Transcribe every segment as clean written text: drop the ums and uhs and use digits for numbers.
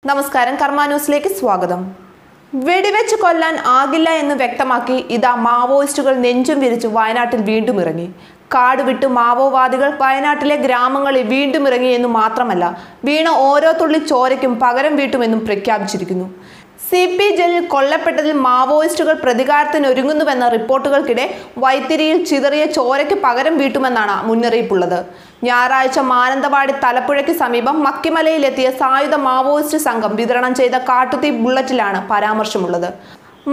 നമസ്കാരം, കർമ്മ ന്യൂസിലേക്ക് സ്വാഗതം. വെടിവെച്ച് കൊല്ലാൻ ആകില്ല എന്ന് വ്യക്തമാക്കി ഇതാ മാവോയിസ്റ്റുകൾ നെഞ്ചും വിരിച്ച് വയനാട്ടിൽ വീണ്ടും ഇറങ്ങി. കാട് വിട്ട് മാവോവാദികൾ വയനാട്ടിലെ ഗ്രാമങ്ങളിൽ വീണ്ടും ഇറങ്ങി എന്നു മാത്രമല്ല, വീണ ഓരോ തുള്ളി ചോരയ്ക്കും പകരം വീട്ടുമെന്നും പ്രഖ്യാപിച്ചിരിക്കുന്നു. CP ജലീൽ കൊല്ലപ്പെട്ടതിൽ മാവോയിസ്റ്റുകൾ പ്രതികാരത്തിനൊരുങ്ങുന്നുവെന്ന റിപ്പോർട്ടുകൾക്കിടെ വൈത്തിരിയിൽ ചിതറിയ ചോരയ്ക്ക് പകരം വീട്ടുമെന്നാണ് മുന്നറിയിപ്പുള്ളത്. ഞായറാഴ്ച മാനന്തവാടി തലപ്പുഴയ്ക്ക് സമീപം മക്കിമലയിലെത്തിയ സായുധ മാവോയിസ്റ്റ് സംഘം വിതരണം ചെയ്ത കാട്ടുതീ ബുള്ളറ്റിലാണ് പരാമർശമുള്ളത്.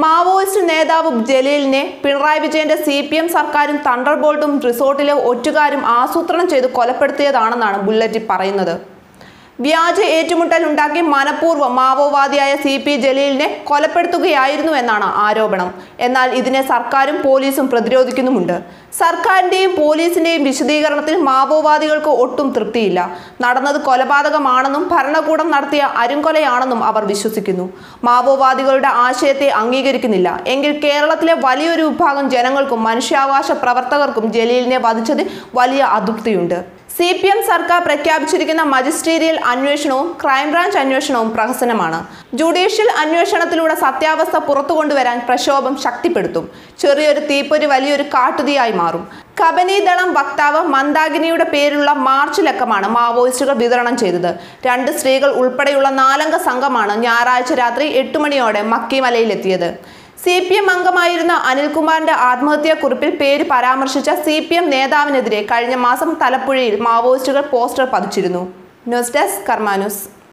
മാവോയിസ്റ്റ് നേതാവ് ജലീലിനെ പിണറായി വിജയന്റെ CPM സർക്കാരും തണ്ടർബോൾട്ടും റിസോർട്ടിലെ ഒറ്റുകാരും ആസൂത്രണം ചെയ്ത് കൊലപ്പെടുത്തിയതാണെന്നാണ് ബുള്ളറ്റിൽ പറയുന്നത്. വ്യാജ ഏറ്റുമുട്ടൽ ഉണ്ടാക്കി മനഃപൂർവ്വം മാവോവാദിയായ CP ജലീലിനെ കൊലപ്പെടുത്തുകയായിരുന്നു എന്നാണ് ആരോപണം. എന്നാൽ ഇതിനെ സർക്കാരും പോലീസും പ്രതിരോധിക്കുന്നുമുണ്ട്. സർക്കാരിന്റെയും പോലീസിന്റെയും വിശദീകരണത്തിൽ മാവോവാദികൾക്ക് ഒട്ടും തൃപ്തിയില്ല. നടന്നത് കൊലപാതകമാണെന്നും ഭരണകൂടം നടത്തിയ അരുംകൊലയാണെന്നും അവർ വിശ്വസിക്കുന്നു. മാവോവാദികളുടെ ആശയത്തെ അംഗീകരിക്കുന്നില്ല എങ്കിൽ കേരളത്തിലെ വലിയൊരു വിഭാഗം ജനങ്ങൾക്കും മനുഷ്യാവകാശ പ്രവർത്തകർക്കും ജലീലിനെ വധിച്ചതിൽ വലിയ അതൃപ്തിയുണ്ട്. CPM സർക്കാർ പ്രഖ്യാപിച്ചിരിക്കുന്ന മജിസ്റ്റീരിയൽ അന്വേഷണവും ക്രൈംബ്രാഞ്ച് അന്വേഷണവും പ്രഹസനമാണ്. ജുഡീഷ്യൽ അന്വേഷണത്തിലൂടെ സത്യാവസ്ഥ പുറത്തുകൊണ്ടുവരാൻ പ്രക്ഷോഭം ശക്തിപ്പെടുത്തും. ചെറിയൊരു തീപ്പൊരി വലിയൊരു കാട്ടുതീയായി മാറും. കബനി ദളം വക്താവ് മന്ദാകിനിയുടെ പേരിലുള്ള മാർച്ച് ലക്കമാണ് മാവോയിസ്റ്റുകൾ വിതരണം ചെയ്തത്. 2 സ്ത്രീകൾ ഉൾപ്പെടെയുള്ള 4 അംഗ സംഘമാണ് ഞായറാഴ്ച രാത്രി 8 മണിയോടെ മക്കിമലയിലെത്തിയത്. CPM അംഗമായിരുന്ന അനിൽകുമാറിന്റെ ആത്മഹത്യാക്കുറിപ്പിൽ പേര് പരാമർശിച്ച CPM നേതാവിനെതിരെ കഴിഞ്ഞ മാസം തലപ്പുഴയിൽ മാവോയിസ്റ്റുകൾ പോസ്റ്റർ പതിച്ചിരുന്നു. ന്യൂസ് ഡെസ്ക്, കർമ്മ ന്യൂസ്.